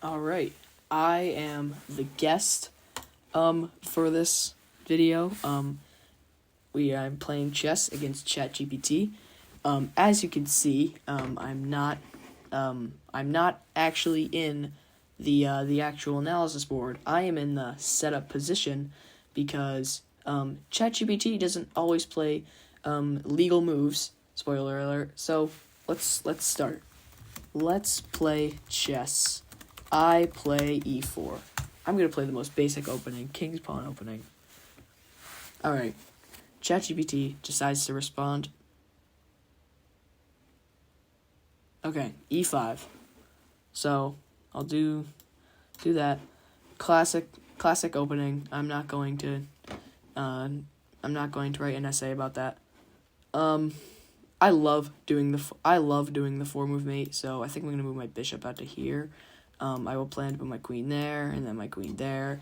All right, I am the guest for this video. I'm playing chess against ChatGPT. As you can see, I'm not actually in the actual analysis board. I am in the setup position because ChatGPT doesn't always play legal moves. Spoiler alert. So let's start. Let's play chess. I play e4. I'm going to play the most basic opening, king's pawn opening. Alright, ChatGPT decides to respond. Okay, e5. So, I'll do that. Classic opening. I'm not going to write an essay about that. I love doing the 4-move mate, so I think I'm going to move my bishop out to here. I will plan to put my queen there, and then my queen there.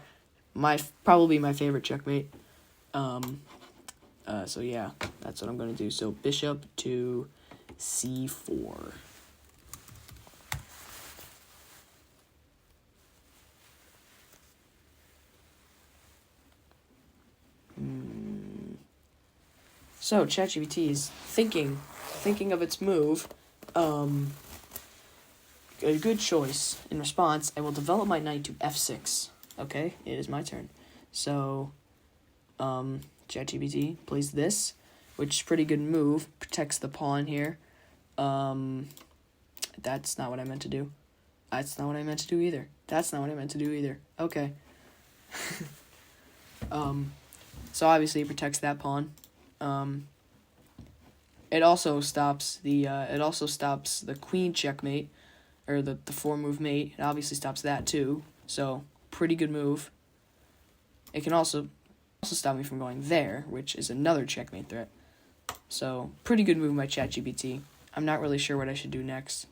Probably my favorite checkmate. So yeah, that's what I'm going to do. So bishop to c4. So ChatGPT is thinking of its move. A good choice. In response, I will develop my knight to f6. Okay, it is my turn. So, ChatGPT plays this, which is a pretty good move. Protects the pawn here. That's not what I meant to do. That's not what I meant to do either. That's not what I meant to do either. Okay. So obviously it protects that pawn. It also stops the queen checkmate, or the 4-move mate. It obviously stops that too. So pretty good move. It can also stop me from going there, which is another checkmate threat. So pretty good move by ChatGPT. I'm not really sure what I should do next.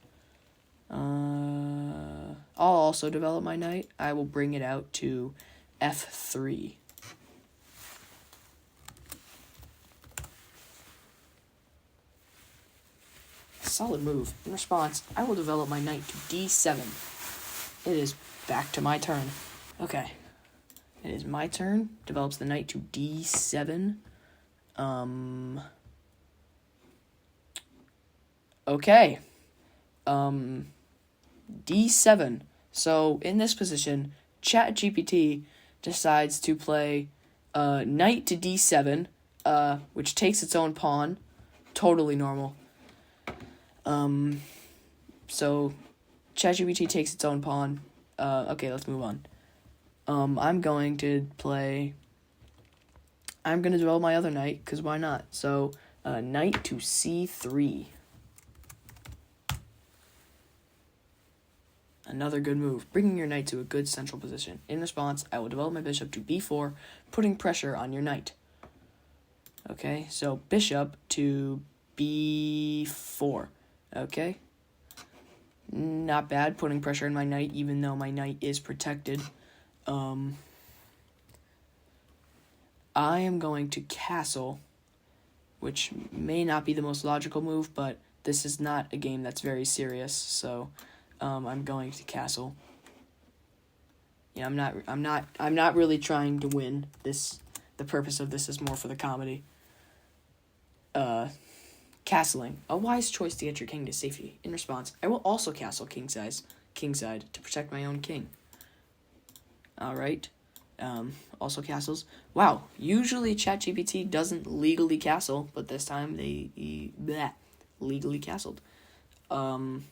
I'll also develop my knight. I will bring it out to f3. Solid move. In response, I will develop my knight to d7. It is back to my turn. Okay. It is my turn. Develops the knight to d7. Okay. d7. So, in this position, ChatGPT decides to play knight to d7, which takes its own pawn. Totally normal. So ChatGPT takes its own pawn. Okay, let's move on. I'm going to develop my other knight, because why not? So, knight to c3. Another good move, bringing your knight to a good central position. In response, I will develop my bishop to b4, putting pressure on your knight. Okay, so bishop to b4. Okay. Not bad, putting pressure on my knight, even though my knight is protected. I am going to castle, which may not be the most logical move, but this is not a game that's very serious, so I'm going to castle. Yeah, I'm not really trying to win. The purpose of this is more for the comedy. Castling, a wise choice to get your king to safety. In response, I will also castle kingside to protect my own king. Alright, also castles. Wow, usually ChatGPT doesn't legally castle, but this time they legally castled. Alright,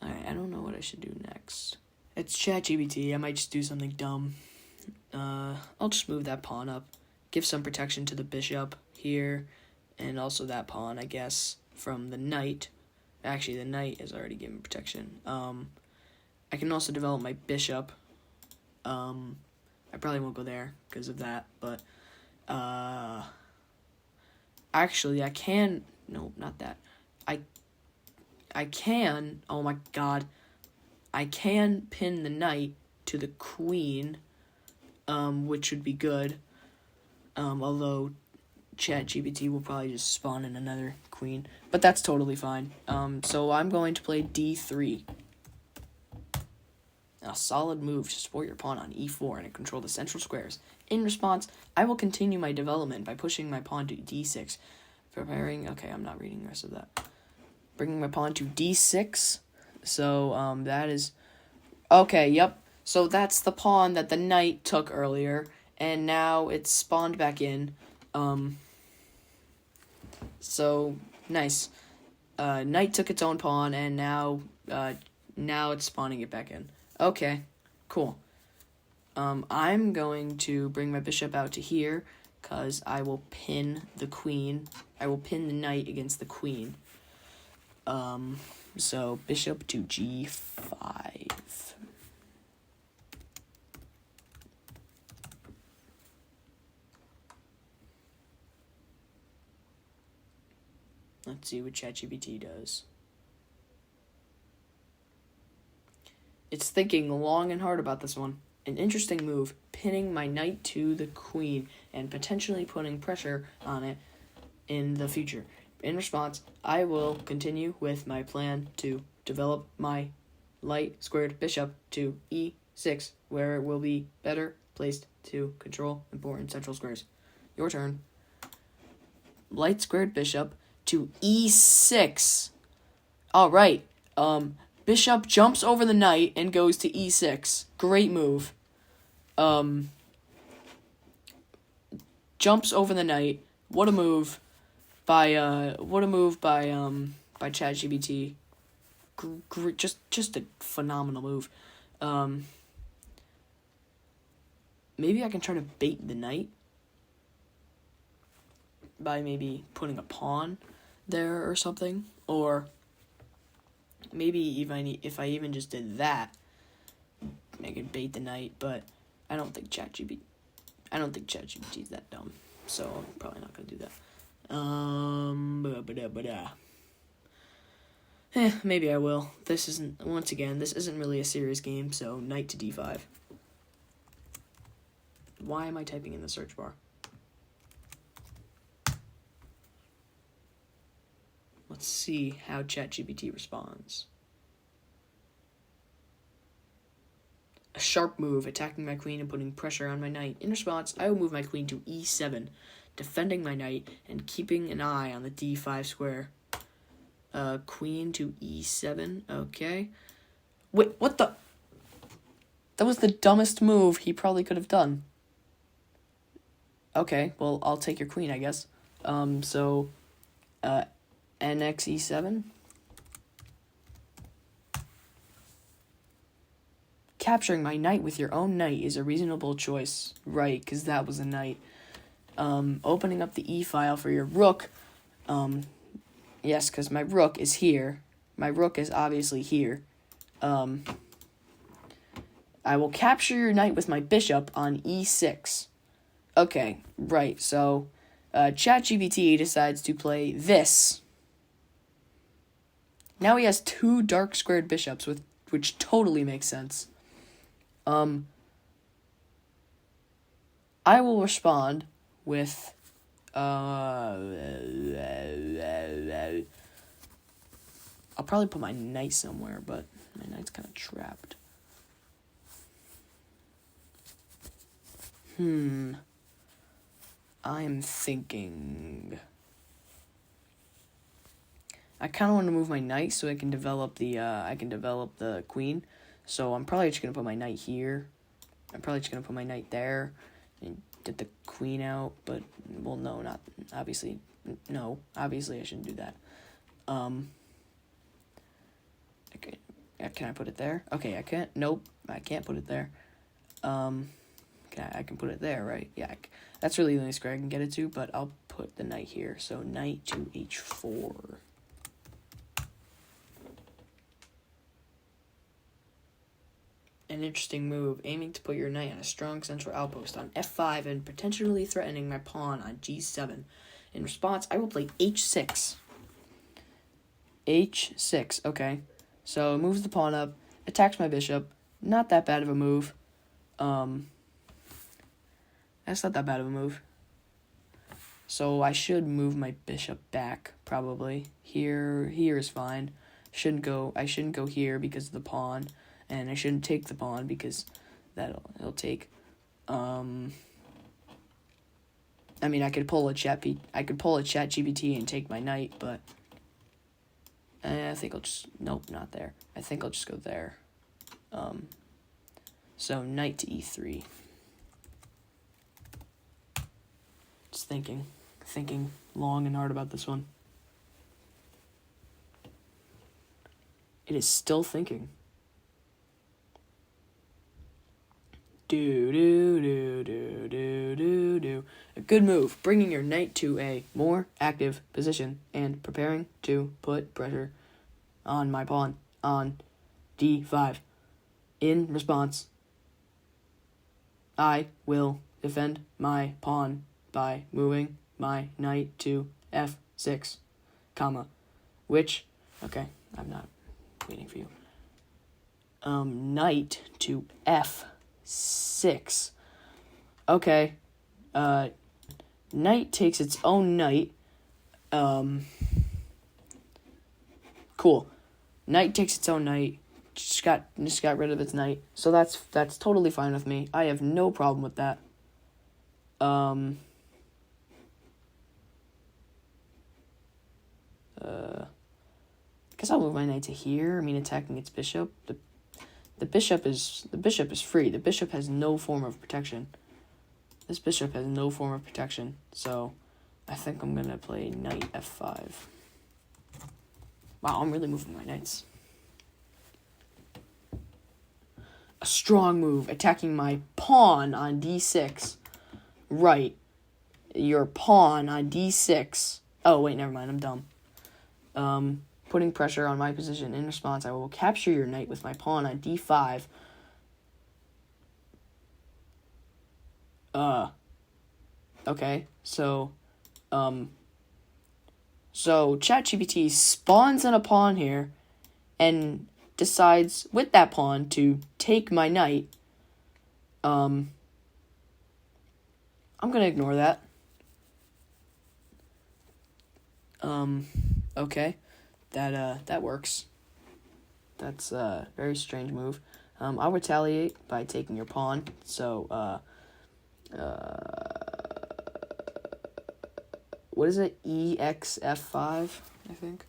I don't know what I should do next. It's ChatGPT, I might just do something dumb. I'll just move that pawn up, give some protection to the bishop here, and also that pawn, I guess, from the knight. Actually, the knight is already given protection. I can also develop my bishop. I probably won't go there because of that, but actually, I can. No, not that. I can. Oh my god, I can pin the knight to the queen, which would be good. Although ChatGPT will probably just spawn in another queen, but that's totally fine. So I'm going to play d3. A solid move to support your pawn on e4 and control the central squares. In response, I will continue my development by pushing my pawn to d6. Preparing... Okay, I'm not reading the rest of that. Bringing my pawn to d6. So, that is... Okay, yep. So that's the pawn that the knight took earlier. And now it's spawned back in. So, nice. Knight took its own pawn, and now it's spawning it back in. Okay, cool. I'm going to bring my bishop out to here, because I will pin the queen. I will pin the knight against the queen. So bishop to g5. Let's see what ChatGPT does. It's thinking long and hard about this one. An interesting move, pinning my knight to the queen and potentially putting pressure on it in the future. In response, I will continue with my plan to develop my light squared bishop to e6, where it will be better placed to control important central squares. Your turn. Light squared bishop to e6. All right. Bishop jumps over the knight and goes to e6. Great move. Jumps over the knight. What a move by ChatGPT. Just a phenomenal move. Maybe I can try to bait the knight by maybe putting a pawn there or something, or maybe if I even just did that, I could bait the knight. But I don't think ChatGPT is that dumb, so I'm probably not gonna do that. Maybe I will. This isn't really a serious game, so knight to d5. Why am I typing in the search bar? Let's see how ChatGPT responds. A sharp move, attacking my queen and putting pressure on my knight. In response, I will move my queen to e7, defending my knight and keeping an eye on the d5 square. Queen to e7, okay. Wait, what the? That was the dumbest move he probably could have done. Okay, well, I'll take your queen, I guess. So, nx e7. Capturing my knight with your own knight is a reasonable choice. Right, because that was a knight. Opening up the e-file for your rook. Yes, because my rook is here. My rook is obviously here. I will capture your knight with my bishop on e6. Okay, right, so ChatGPT decides to play this. Now he has two dark squared bishops, which totally makes sense. I will respond with I'll probably put my knight somewhere, but my knight's kind of trapped. I'm thinking I kind of want to move my knight so I can develop the queen. So I'm probably just gonna put my knight here. I'm probably just gonna put my knight there and get the queen out. But well, no, not obviously. No, obviously I shouldn't do that. Okay, can I put it there? Okay, I can't. Nope, I can't put it there. I can put it there, right? Yeah, that's really the only square I can get it to. But I'll put the knight here. So knight to h4. An interesting move, aiming to put your knight on a strong central outpost on f5 and potentially threatening my pawn on g7. In response, I will play h6. h6, okay. So it moves the pawn up, attacks my bishop. Not that bad of a move. That's not that bad of a move. So I should move my bishop back, probably. Here is fine. I shouldn't go here because of the pawn. and I shouldn't take the pawn because it'll take. I mean, I could pull a ChatGPT and take my knight, but I think I'll just nope, not there. I think I'll just go there. So knight to e3. Just thinking long and hard about this one. It is still thinking. Do. A good move, bringing your knight to a more active position and preparing to put pressure on my pawn on d5. In response, I will defend my pawn by moving my knight to f6, which, okay, I'm not waiting for you. Knight to f6. Okay, knight takes its own knight. Cool. Knight takes its own knight. Just got rid of its knight. So that's totally fine with me. I have no problem with that. Guess I'll move my knight to here. I mean, attacking its bishop. The bishop is free. The bishop has no form of protection. This bishop has no form of protection. So I think I'm gonna play knight f5. Wow, I'm really moving my knights. A strong move, attacking my pawn on d6. Right. Your pawn on d6. Oh, wait, never mind, I'm dumb. Putting pressure on my position. In response, I will capture your knight with my pawn on d5. Okay, so ChatGPT spawns in a pawn here and decides with that pawn to take my knight. I'm gonna ignore that. Okay, that works. That's a very strange move. I'll retaliate by taking your pawn. So, what is it? EXF5, I think.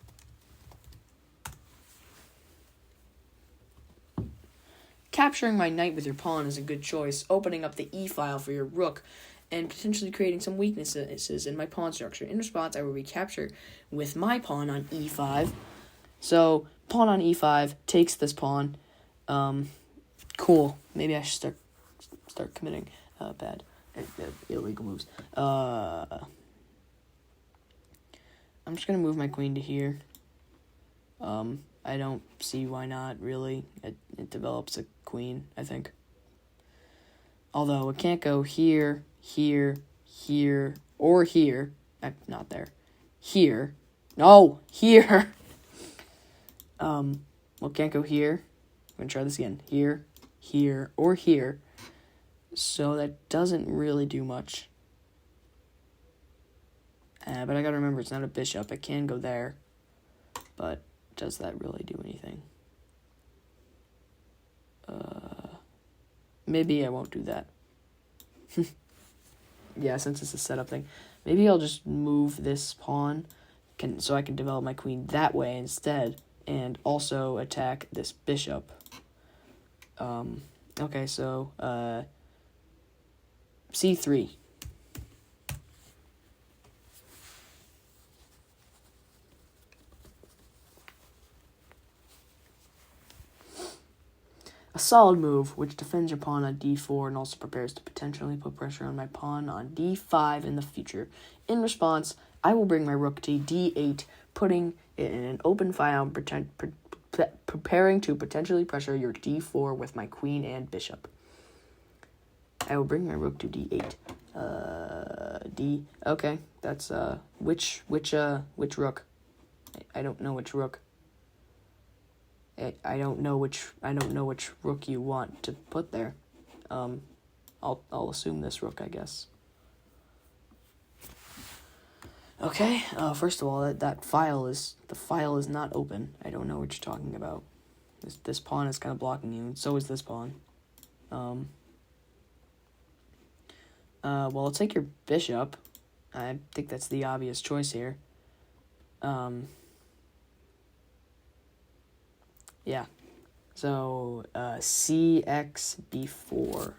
Capturing my knight with your pawn is a good choice, opening up the e-file for your rook and potentially creating some weaknesses in my pawn structure. In response, I will recapture with my pawn on e5. So, pawn on e5 takes this pawn. Cool. Maybe I should start committing bad illegal moves. I'm just going to move my queen to here. I don't see why not, really. It develops a queen, I think. Although it can't go here, here, here, or here. Not there. Here. No, here. Well, it can't go here. I'm going to try this again. Here, here, or here. So that doesn't really do much. But I gotta remember, it's not a bishop. It can go there. But does that really do anything? Maybe I won't do that. Yeah, since it's a setup thing. Maybe I'll just move this pawn so I can develop my queen that way instead. And also attack this bishop. Okay, so c3. A solid move, which defends your pawn on d4 and also prepares to potentially put pressure on my pawn on d5 in the future. In response, I will bring my rook to d8, putting it in an open file, preparing to potentially pressure your d4 with my queen and bishop. I will bring my rook to d8. Okay, that's which rook? I don't know which rook. I don't know which rook you want to put there. I'll assume this rook, I guess. Okay. First of all, the file is not open. I don't know what you're talking about. This pawn is kind of blocking you, and so is this pawn. Well, I'll take your bishop. I think that's the obvious choice here. Yeah. So, CX B4.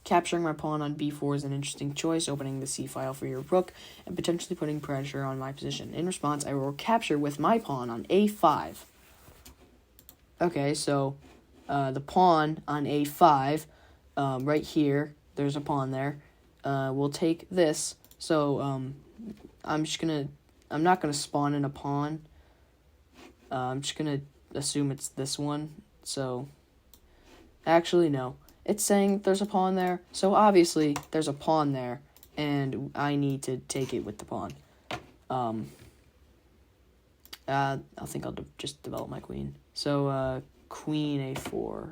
Capturing my pawn on b4 is an interesting choice, opening the c file for your rook and potentially putting pressure on my position. In response, I will capture with my pawn on a5. Okay, so the pawn on a5, right here, there's a pawn there. We'll take this. So I'm not gonna spawn in a pawn. I'm just gonna assume it's this one. So actually, no. It's saying there's a pawn there, so obviously there's a pawn there, and I need to take it with the pawn. I think I'll just develop my queen. So, queen a4.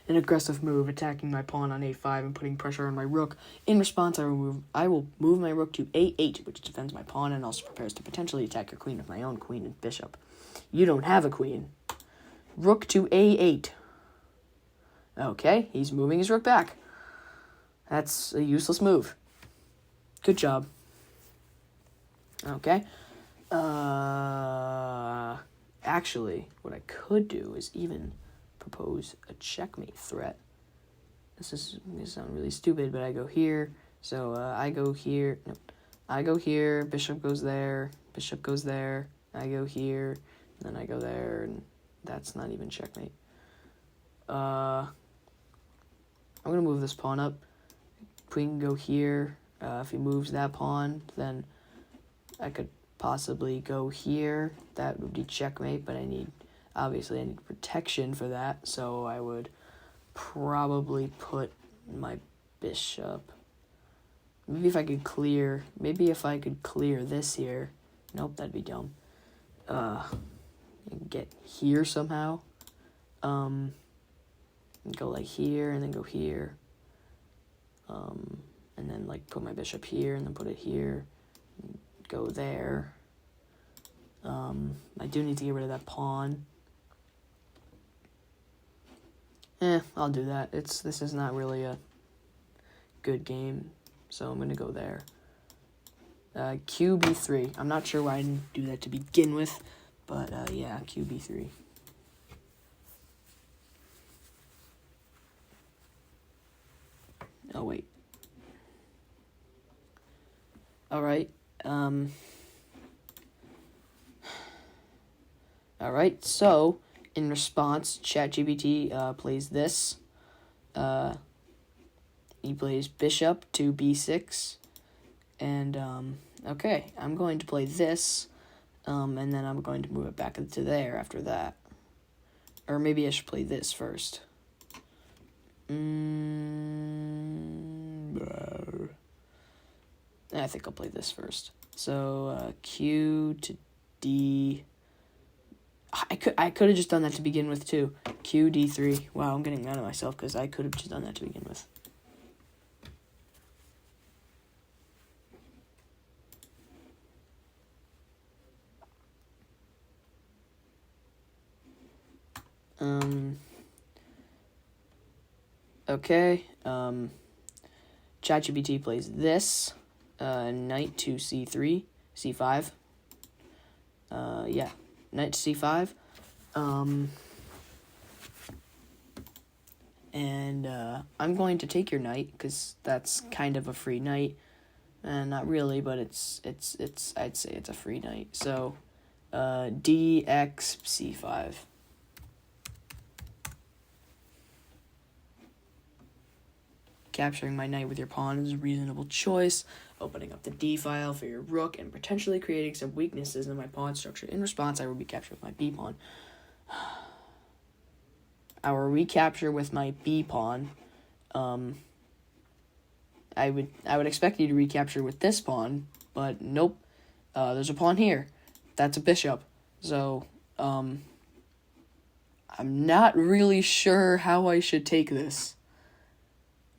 An aggressive move, attacking my pawn on a5 and putting pressure on my rook. In response, I will move my rook to a8, which defends my pawn and also prepares to potentially attack your queen with my own queen and bishop. You don't have a queen. Rook to a8. Okay, he's moving his rook back. That's a useless move. Good job. Okay. Actually, what I could do is even propose a checkmate threat. This is going to sound really stupid, but I go here. So I go here. No, I go here. Bishop goes there. Bishop goes there. I go here. And then I go there. And that's not even checkmate. I'm going to move this pawn up. Queen can go here. If he moves that pawn, then I could possibly go here. That would be checkmate, but obviously I need protection for that, so I would probably put my bishop. Maybe if I could clear this here. Nope, that'd be dumb. Get here somehow. Go like here and then go here. And then like put my bishop here and then put it here. Go there. I do need to get rid of that pawn. I'll do that. This is not really a good game, so I'm gonna go there. QB3. I'm not sure why I didn't do that to begin with, but yeah, QB3. Oh wait. All right. All right. So, in response, ChatGPT plays this. He plays bishop to b6, and okay, I'm going to play this, and then I'm going to move it back to there after that. Or maybe I should play this first. I think I'll play this first. So Q to D. I could have just done that to begin with too. Q D3. Wow, I'm getting mad at myself because I could have just done that to begin with. Okay. ChatGPT plays this. Knight to c3, c5. Yeah, knight to c5. And I'm going to take your knight because that's kind of a free knight. Not really, but it's I'd say it's a free knight. So, dx c5. Capturing my knight with your pawn is a reasonable choice, opening up the d file for your rook and potentially creating some weaknesses in my pawn structure. In response, I will be captured with my b pawn. I will recapture with my b pawn. I would expect you to recapture with this pawn, but nope. There's a pawn here. That's a bishop. So, I'm not really sure how I should take this.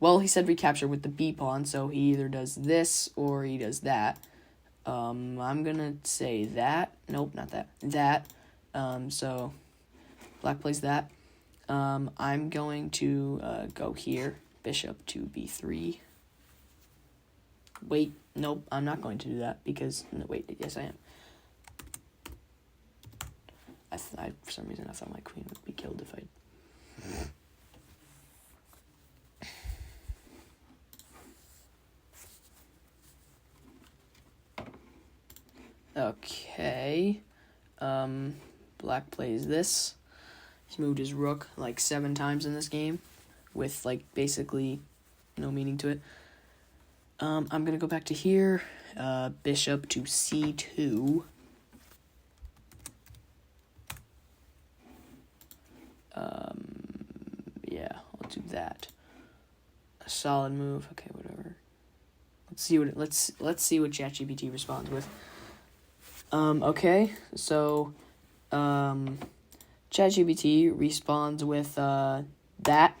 Well, he said recapture with the B pawn, so he either does this or he does that. I'm gonna say that. Nope, not that. That. So black plays that. I'm going to go here. Bishop to B3. Wait, nope, I'm not going to do that because, no, wait, yes I am. For some reason I thought my queen would be killed if I... Okay. Black plays this. He's moved his rook like 7 times in this game with like basically no meaning to it. I'm gonna go back to here. Bishop to C2. Yeah, I'll do that. A solid move. Okay, whatever. Let's see what ChatGPT responds with. Okay, so ChatGPT responds with that.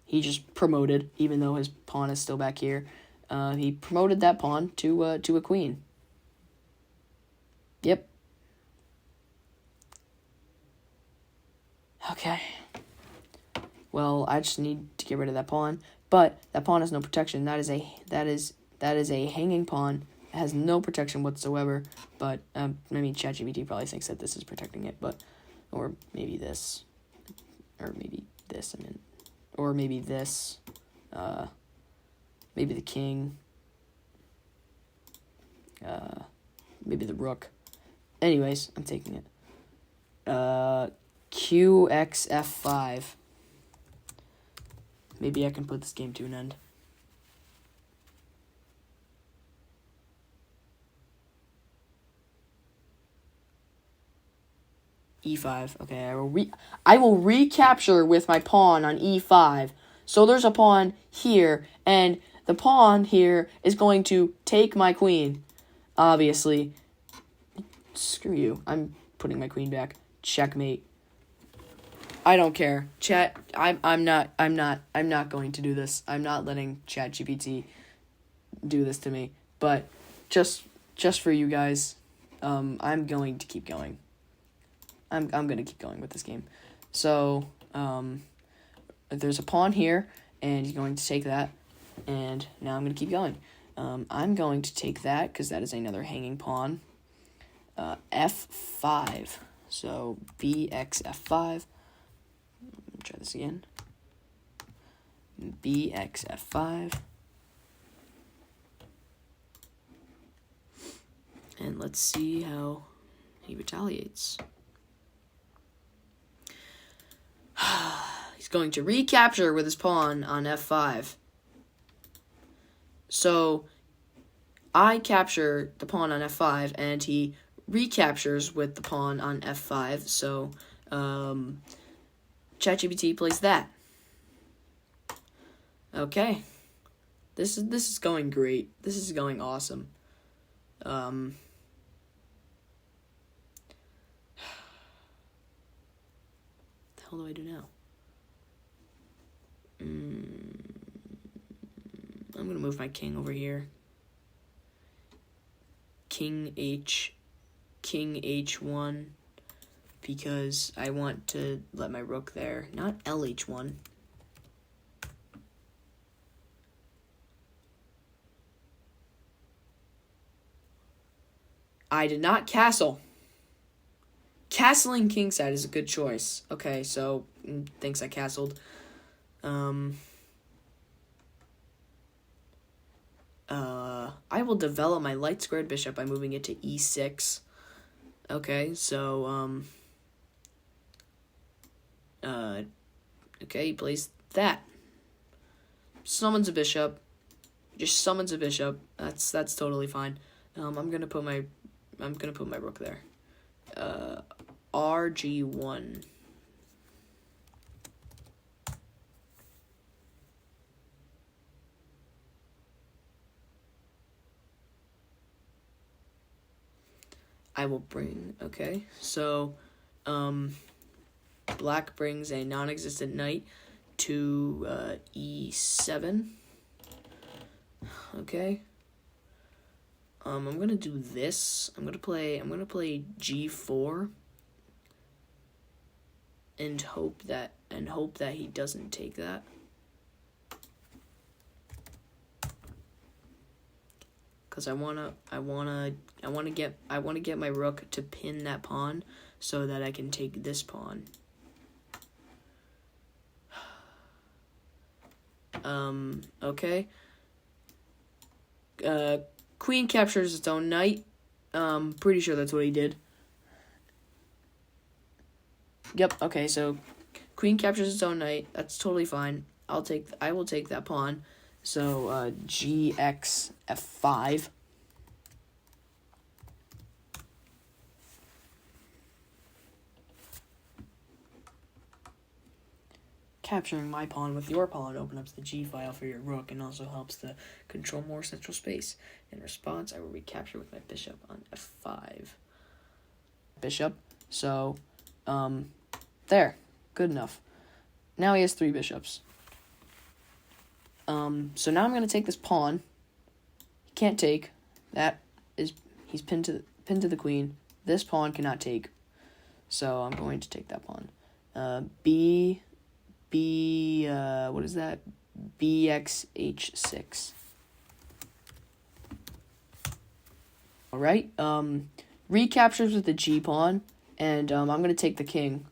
He just promoted, even though his pawn is still back here. He promoted that pawn to a queen. Yep. Okay. Well, I just need to get rid of that pawn, but that pawn has no protection. That is a hanging pawn. It has no protection whatsoever. But I mean, ChatGPT probably thinks that this is protecting it, or maybe this, or maybe this. I mean, or maybe this. Maybe the king. Maybe the rook. Anyways, I'm taking it. QXF5. Maybe I can put this game to an end. E5. Okay, I will recapture with my pawn on E5. So there's a pawn here, and the pawn here is going to take my queen. Obviously. Screw you. I'm putting my queen back. Checkmate. I don't care. Chat, I'm not going to do this. I'm not letting ChatGPT do this to me. But just for you guys, I'm going to keep going. I'm going to keep going with this game. So, there's a pawn here, and he's going to take that, and now I'm going to keep going. I'm going to take that, because that is another hanging pawn. F5. So, BXF5. Try this again. BXF5. And let's see how he retaliates. He's going to recapture with his pawn on F5. So, I capture the pawn on F5, and he recaptures with the pawn on F5. So, ChatGPT plays that. Okay. This is going great. This is going awesome. What the hell do I do now? I'm gonna move my king over here. King H1, because I want to let my rook there. Not LH1. I did not castle. Castling kingside is a good choice. Okay, so thinks I castled. I will develop my light squared bishop by moving it to E6. Okay, so okay, he plays that. Summons a bishop. Just summons a bishop. That's totally fine. I'm gonna put my rook there. RG1. I will bring, okay, so, black brings a non-existent knight to e7. Okay. I'm gonna do this. I'm gonna play g4 and hope that he doesn't take that. Because I wanna get my rook to pin that pawn so that I can take this pawn. Okay. Queen captures its own knight. Pretty sure that's what he did. Yep, okay, so queen captures its own knight. That's totally fine. I will take that pawn. So, gx f5. Capturing my pawn with your pawn opens up the g file for your rook and also helps to control more central space. In response, I will recapture with my bishop on f5. Bishop. So, there. Good enough. Now he has 3 bishops. So now I'm going to take this pawn. He can't take. He's pinned to the queen. This pawn cannot take. So I'm going to take that pawn. What is that? bxh6. Alright, recaptures with the g pawn, and I'm going to take the king.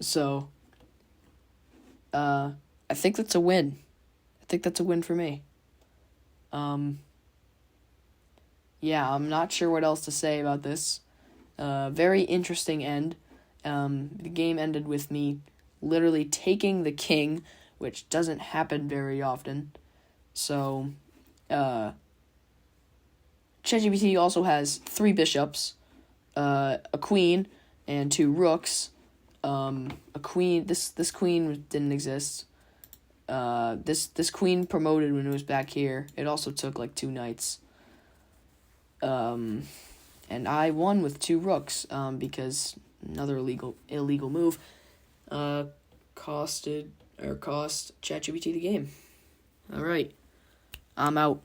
So, I think that's a win. I think that's a win for me. Yeah, I'm not sure what else to say about this. Very interesting end. The game ended with me literally taking the king, which doesn't happen very often. So, ChatGPT also has 3 bishops, a queen, and 2 rooks. A queen. This queen didn't exist. This queen promoted when it was back here. It also took like 2 knights. And I won with 2 rooks. Because another illegal move. Cost ChatGPT the game. All right, I'm out.